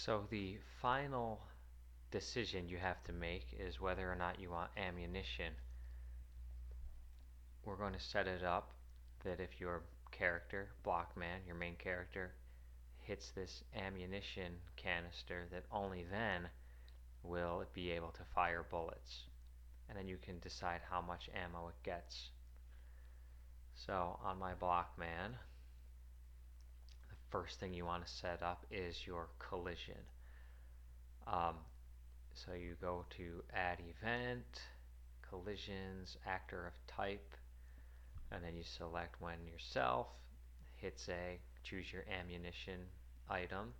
So the final decision you have to make is whether or not you want ammunition. We're going to set it up that if your character, Blockman, your main character, hits this ammunition canister, that only then will it be able to fire bullets. And then you can decide how much ammo it gets. So on my Blockman, the first thing you want to set up is your collision. So you go to add event, collisions, actor of type, and then you select when yourself hits choose your ammunition item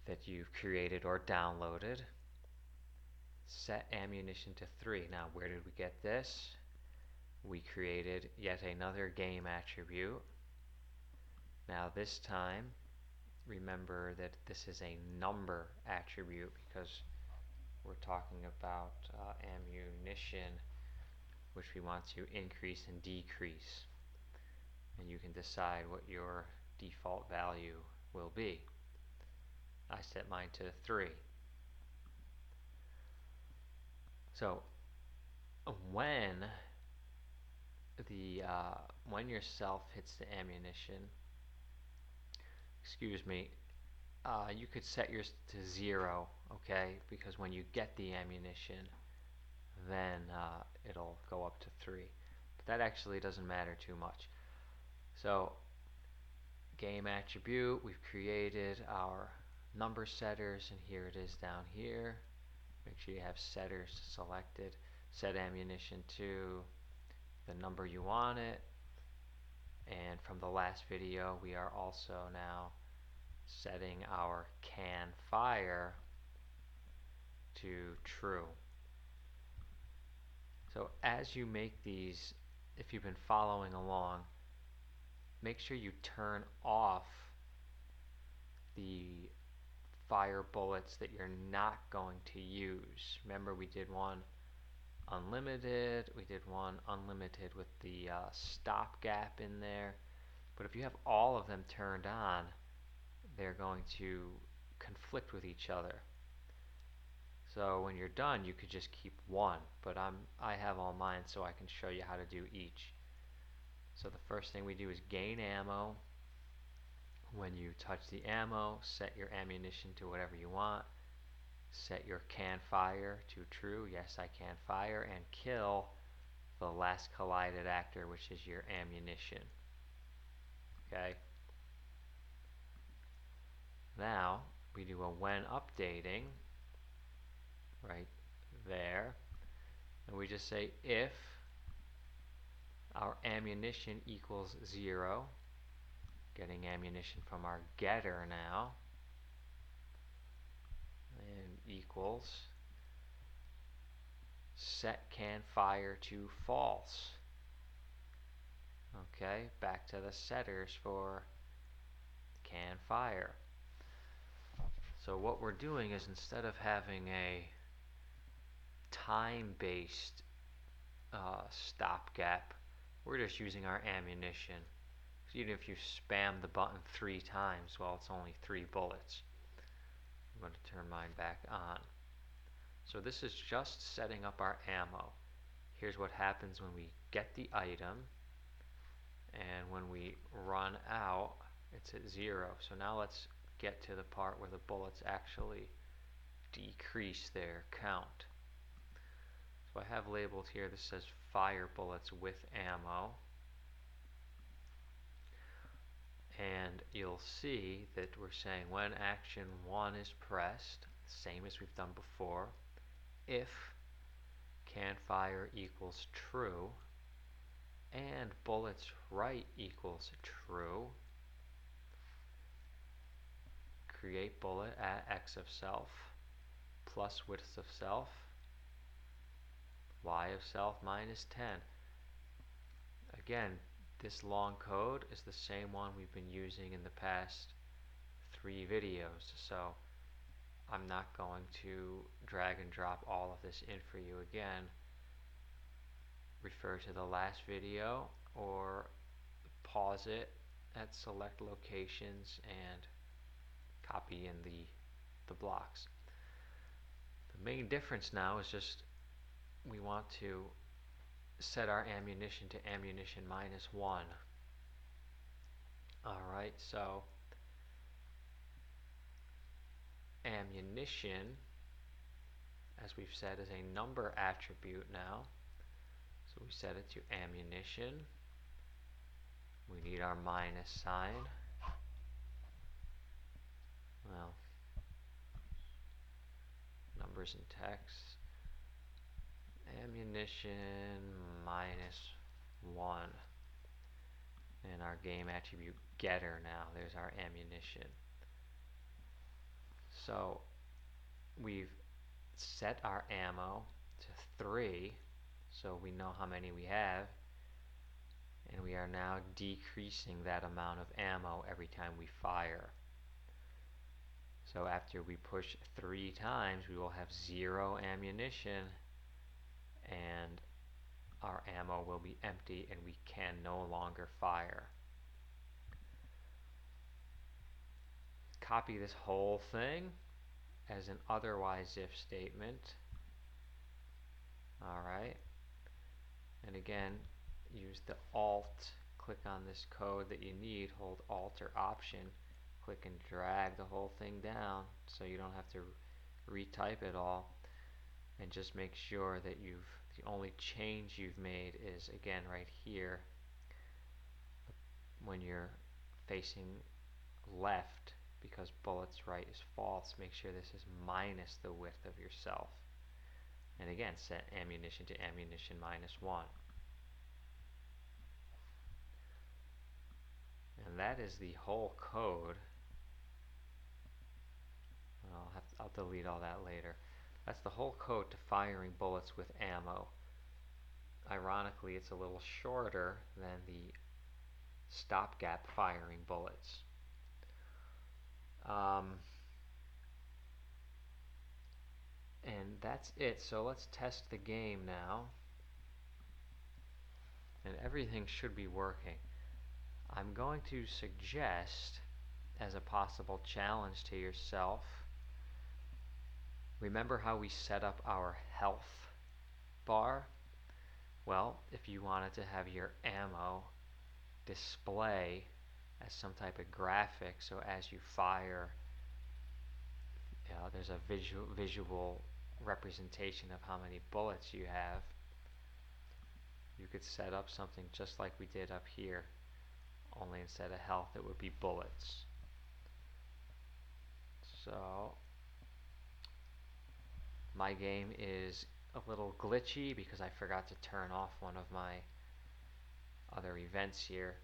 that you've created or downloaded. Set ammunition to 3. Now where did we get this? We created yet another game attribute. Now this time, remember that this is a number attribute because we're talking about ammunition, which we want to increase and decrease. And you can decide what your default value will be. I set mine to 3. So when yourself hits the ammunition, you could set yours to 0, okay? Because when you get the ammunition, then it'll go up to 3. But that actually doesn't matter too much. So game attribute, we've created our number setters, and here it is down here. Make sure you have setters selected. Set ammunition to the number you want it. And from the last video, we are also now setting our can fire to true. So as you make these, if you've been following along, make sure you turn off the fire bullets that you're not going to use. Remember, we did one unlimited, we did one unlimited with the stopgap in there. But if you have all of them turned on, they're going to conflict with each other. So when you're done, you could just keep one, but I have all mine, so I can show you how to do each. So the first thing we do is gain ammo. When you touch the ammo, set your ammunition to whatever you want. Set your can fire to true. Yes, I can fire, and kill the last collided actor, which is your ammunition. Okay. Now we do a when updating right there, and we just say if our ammunition equals 0, getting ammunition from our getter now, and equals set can fire to false. Okay, back to the setters for can fire. So what we're doing is, instead of having a time-based stopgap, we're just using our ammunition. So even if you spam the button 3 times, well, it's only 3 bullets. I'm going to turn mine back on. So this is just setting up our ammo. Here's what happens when we get the item, and when we run out, it's at 0. So now let's get to the part where the bullets actually decrease their count. So I have labeled here, this says fire bullets with ammo, and you'll see that we're saying when action 1 is pressed, same as we've done before, if can fire equals true and bullets right equals true, create bullet at x of self plus width of self, y of self minus 10. Again, this long code is the same one we've been using in the past 3 videos, so I'm not going to drag and drop all of this in for you again. Refer to the last video or pause it at select locations and copy in the blocks. The main difference now is just we want to set our ammunition to ammunition -1. Alright, so ammunition, as we've said, is a number attribute now. So we set it to ammunition. We need our minus sign. Well, numbers and text. Ammunition -1. And our game attribute getter now. There's our ammunition. So we've set our ammo to 3, so we know how many we have, and we are now decreasing that amount of ammo every time we fire. So after we push 3 times, we will have 0 ammunition, and our ammo will be empty and we can no longer fire. Copy this whole thing as an otherwise if statement. Alright, and again, use the Alt, click on this code that you need, hold Alt or Option, click and drag the whole thing down so you don't have to retype it all, and just make sure that the only change you've made is again right here when you're facing left, because bullets right is false. Make sure this is minus the width of yourself, and again set ammunition to ammunition -1. And that is the whole code. I'll delete all that later. That's the whole code to firing bullets with ammo. Ironically, it's a little shorter than the stopgap firing bullets. And that's it. So let's test the game now. And everything should be working. I'm going to suggest, as a possible challenge to yourself, remember how we set up our health bar? Well, if you wanted to have your ammo display as some type of graphic, so as you fire, there's a visual representation of how many bullets you have, you could set up something just like we did up here, only instead of health it would be bullets. So my game is a little glitchy because I forgot to turn off one of my other events here,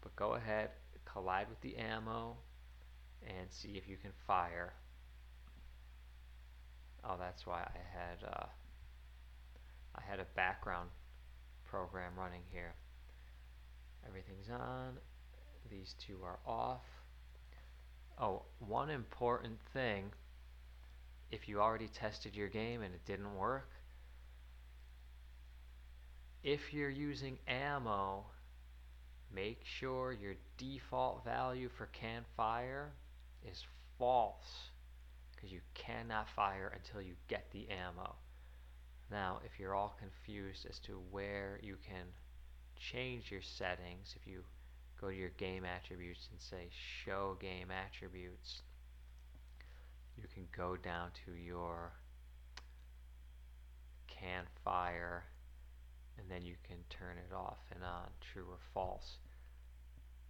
but go ahead, collide with the ammo and see if you can fire. Oh, that's why I had a background program running here. Everything's on, these two are off. Oh, one important thing, if you already tested your game and it didn't work, if you're using ammo, make sure your default value for can fire is false, because you cannot fire until you get the ammo. Now, if you're all confused as to where you can change your settings, if you go to your game attributes and say show game attributes, you can go down to your can fire, and then you can turn it off and on, true or false.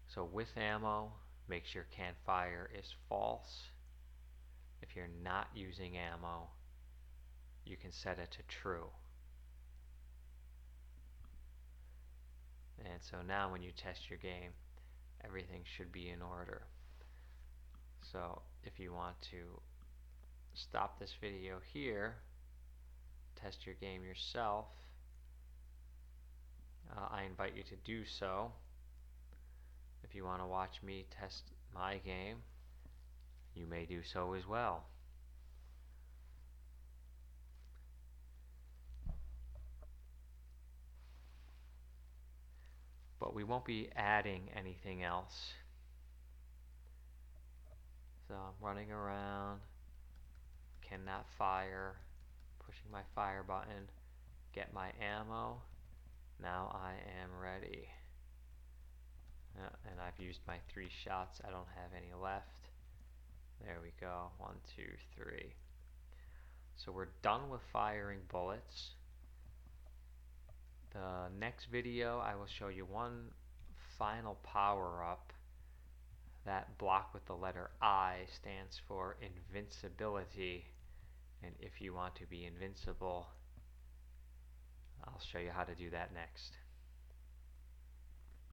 So with ammo, make sure can fire is false. If you're not using ammo, you can set it to true. And so now when you test your game, everything should be in order. So if you want to stop this video here, test your game yourself, I invite you to do so. If you want to watch me test my game, you may do so as well. But we won't be adding anything else. So I'm running around, cannot fire, pushing my fire button, get my ammo. Now I am ready. And I've used my 3 shots. I don't have any left. There we go. 1, 2, 3. So we're done with firing bullets. The next video I will show you one final power up. That block with the letter I stands for invincibility. And if you want to be invincible, I'll show you how to do that next.